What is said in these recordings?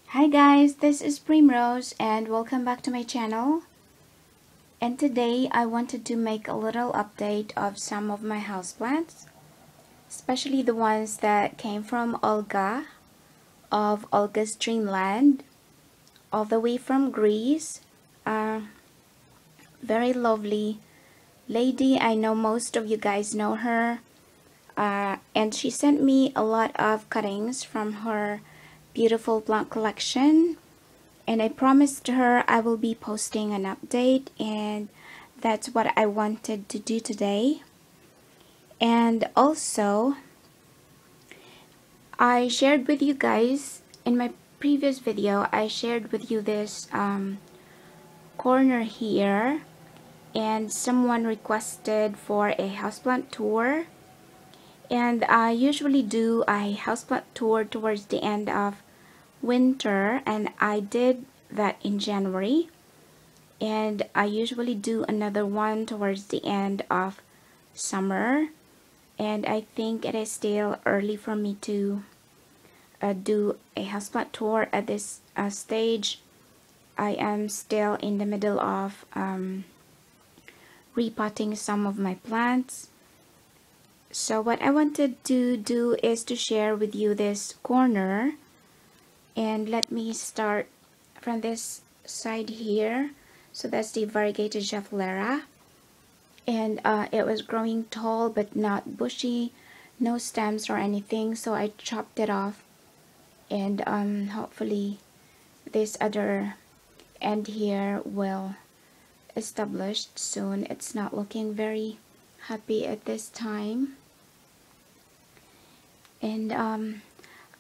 Hi guys, this is Primrose and welcome back to my channel. And today I wanted to make a little update of some of my houseplants, especially the ones that came from Olga of Olga's Dreamland, all the way from Greece. A very lovely lady. I know most of you guys know her. And she sent me a lot of cuttings from her beautiful plant collection. And I promised her I will be posting an update, and that's what I wanted to do today. And also, I shared with you guys in my previous video, I shared with you this corner here, and someone requested for a houseplant tour. And I usually do a houseplant tour towards the end of winter, and I did that in January. And I usually do another one towards the end of summer, and I think it is still early for me to do a houseplant tour at this stage. I am still in the middle of repotting some of my plants. So what I wanted to do is to share with you this corner, and let me start from this side here. So that's the variegated Javelera, and it was growing tall but not bushy, no stems or anything, so I chopped it off. And hopefully this other end here will establish soon. It's not looking very happy at this time. And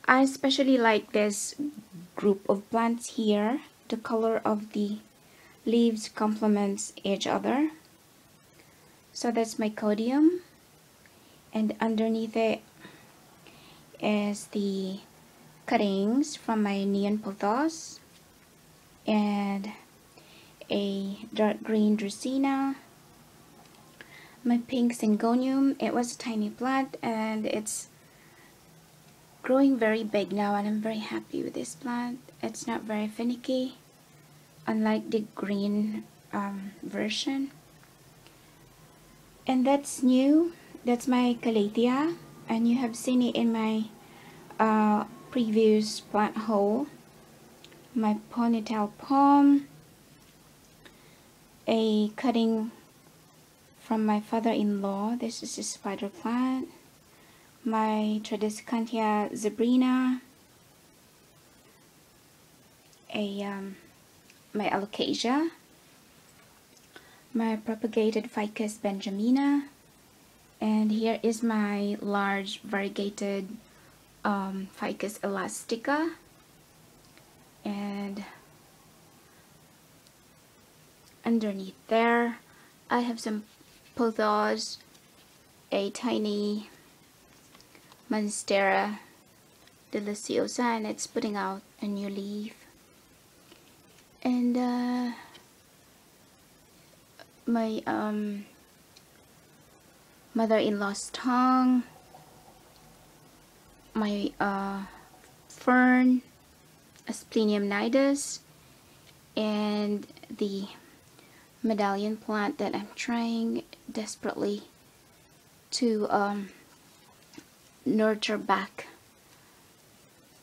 I especially like this group of plants here. The color of the leaves complements each other. So that's my codium, and underneath it is the cuttings from my neon pothos and a dark green dracaena, my pink syngonium. It was a tiny plant and it's growing very big now, and I'm very happy with this plant. It's not very finicky, unlike the green version. And that's new. That's my calathea, and you have seen it in my previous plant haul. My ponytail palm, a cutting from my father-in-law. This is a spider plant. My Tradescantia zebrina, my alocasia, my propagated ficus benjamina, and here is my large variegated ficus elastica. And underneath there I have some pothos, a tiny Monstera deliciosa, and it's putting out a new leaf. And my mother-in-law's tongue, my fern, Asplenium nidus, and the medallion plant that I'm trying desperately to nurture back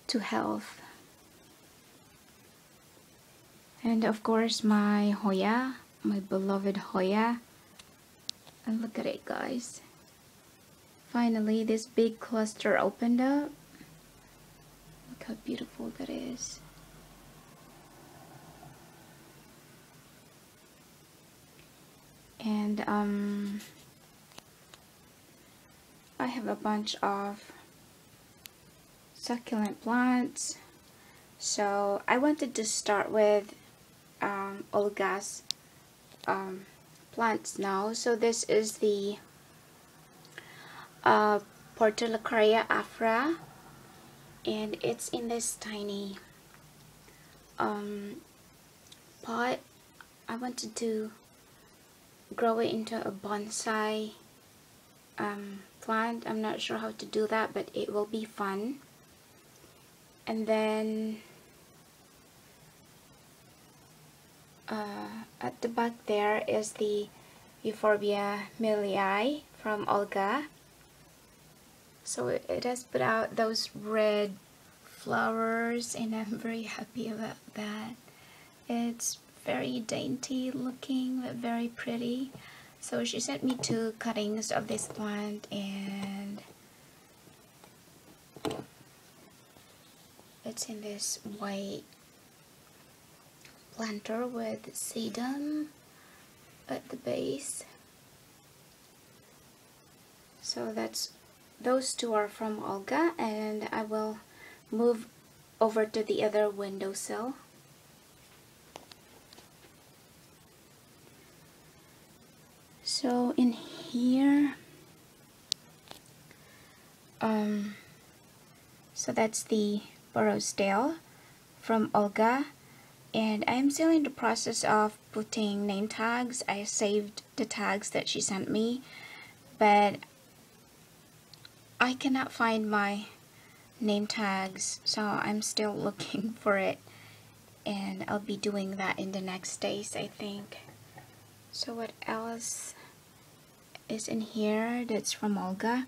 to health. And of course my Hoya, my beloved Hoya. And look at it, guys. Finally this big cluster opened up. Look how beautiful that is. And I have a bunch of succulent plants. So I wanted to start with Olga's plants now. So this is the Portulacaria afra, and it's in this tiny pot. I wanted to grow it into a bonsai plant. I'm not sure how to do that, but it will be fun. And then At the back there is the Euphorbia milii from Olga. So it has put out those red flowers, and I'm very happy about that. It's very dainty looking, but very pretty. So she sent me 2 cuttings of this plant, and it's in this white planter with sedum at the base. So those 2 are from Olga, and I will move over to the other windowsill. So in here, so that's the Borodale from Olga, and I'm still in the process of putting name tags. I saved the tags that she sent me, but I cannot find my name tags, so I'm still looking for it, and I'll be doing that in the next days, I think. So what else is in here that's from Olga?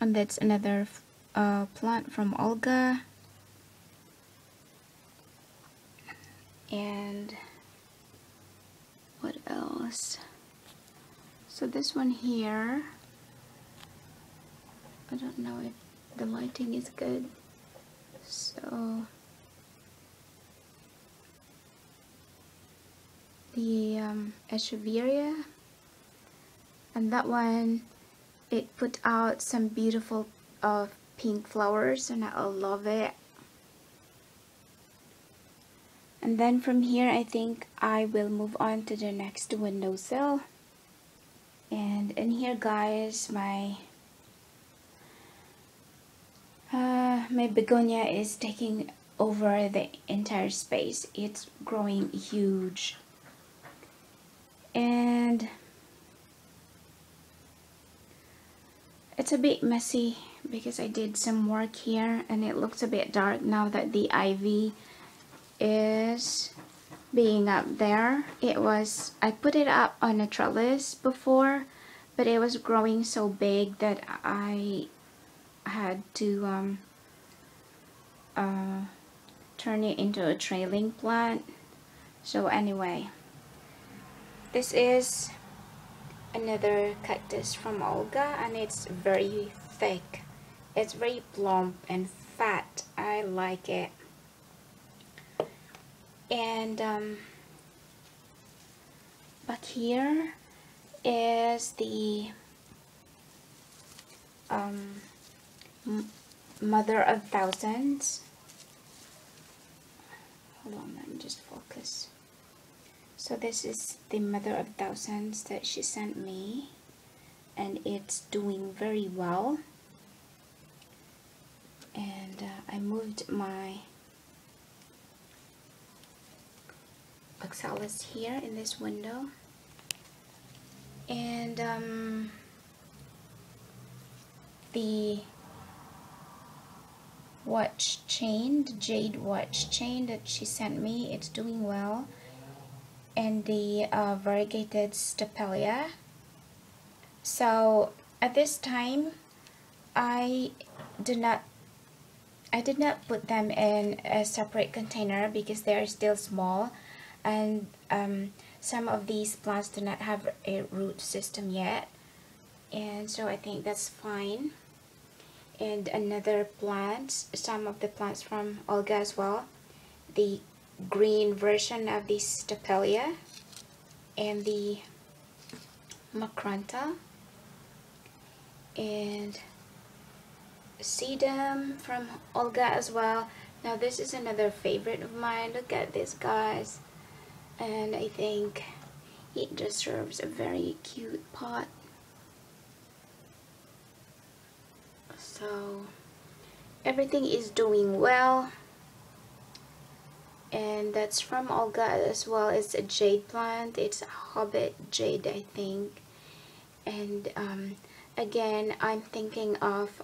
And that's another plant from Olga. And what else? So this one here, I don't know if the lighting is good. So the Echeveria, and that one, it put out some beautiful pink flowers, and I love it. And then from here, I think I will move on to the next windowsill. And in here, guys, my begonia is taking over the entire space. It's growing huge, and it's a bit messy because I did some work here, and it looks a bit dark now that the ivy is being up there. I put it up on a trellis before, but it was growing so big that I had to turn it into a trailing plant. So anyway, this is another cactus from Olga, and it's very thick. It's very plump and fat. I like it. And back here is the Mother of Thousands. Hold on, let me just focus. So this is the Mother of Thousands that she sent me, and it's doing very well. And I moved my oxalis here in this window, and the watch chain, the jade watch chain that she sent me, it's doing well. And the variegated stapelia. So at this time, I did not put them in a separate container because they are still small, and some of these plants do not have a root system yet, and so I think that's fine. And another plant, some of the plants from Olga as well, the green version of the stapelia and the macranta, and sedum from Olga as well. Now this is another favorite of mine. Look at this, guys, and I think it deserves a very cute pot. So everything is doing well, and that's from Olga as well. It's a jade plant. It's a hobbit jade, I think. And again, I'm thinking of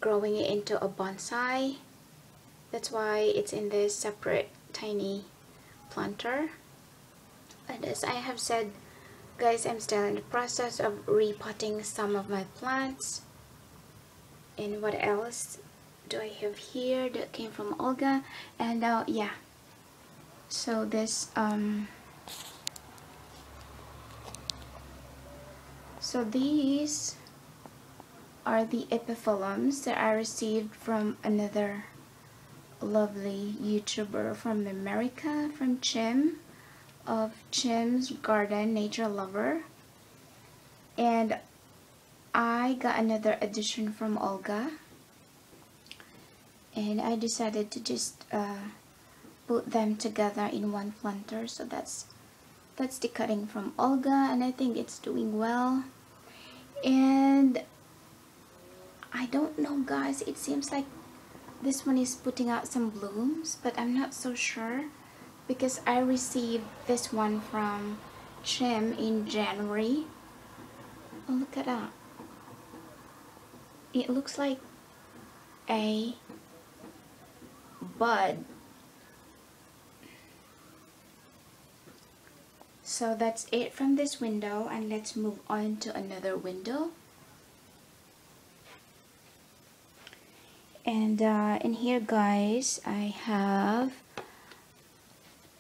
growing it into a bonsai. That's why it's in this separate tiny planter. And as I have said, guys, I'm still in the process of repotting some of my plants. And what else do I have here that came from Olga? And yeah, so this so these are the epiphyllums that I received from another lovely YouTuber from America, from Chim, of Chim's Garden Nature Lover. And I got another edition from Olga, and I decided to just put them together in one planter. So that's the cutting from Olga, and I think it's doing well. And I don't know, guys, it seems like this one is putting out some blooms, but I'm not so sure because I received this one from Chim in January. Oh, look at that. It looks like a bud. So that's it from this window, and let's move on to another window. And in here, guys, I have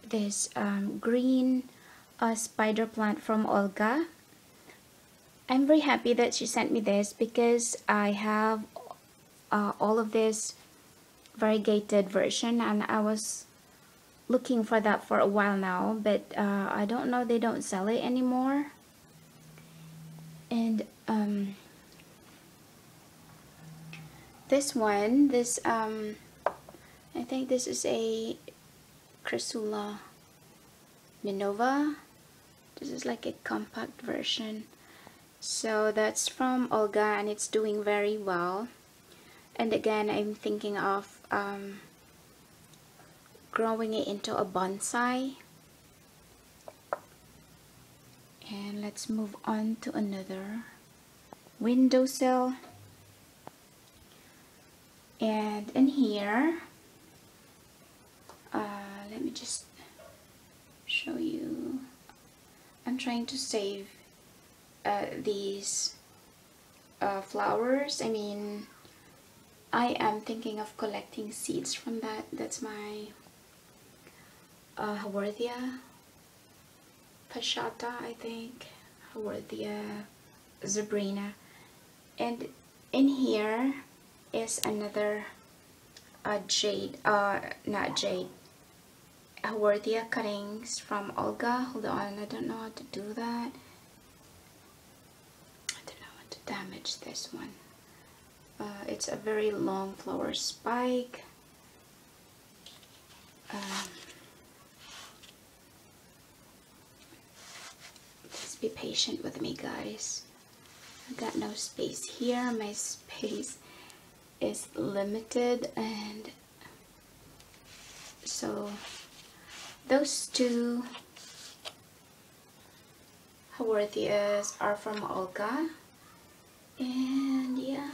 this green spider plant from Olga. I'm very happy that she sent me this because I have all of this variegated version, and I was looking for that for a while now, but I don't know, they don't sell it anymore. And this one, I think this is a Chrysula Minova. This is like a compact version. So that's from Olga, and it's doing very well. And again, I'm thinking of growing it into a bonsai. And let's move on to another windowsill. And in here, let me just show you. I'm trying to save these flowers. I mean, I am thinking of collecting seeds from that. That's my Haworthia Pashata, I think. Haworthia Zebrina. And in here is another jade, not jade, Haworthia cuttings from Olga. Hold on, I don't know how to do that. I don't know how to damage this one. It's a very long flower spike. Just be patient with me, guys. I've got no space here. My space is limited, and so those two Haworthias are from Olga. And yeah,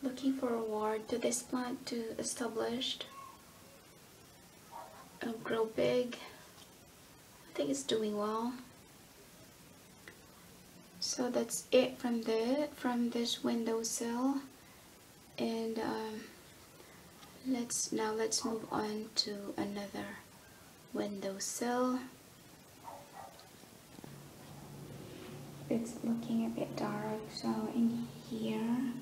looking forward to this plant to establish, grow big. I think it's doing well. So that's it from this windowsill. And let's move on to another windowsill. It's looking a bit dark, so in here,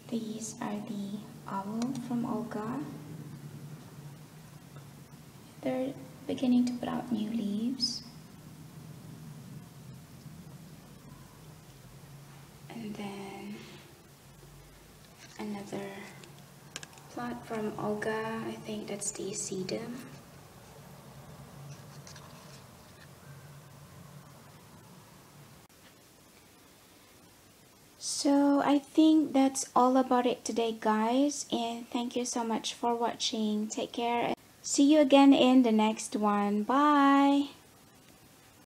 these are the owl from Olga. They're beginning to put out new leaves. And then another plant from Olga, I think that's the sedum. So I think that's all about it today, guys, and thank you so much for watching. Take care. See you again in the next one. Bye.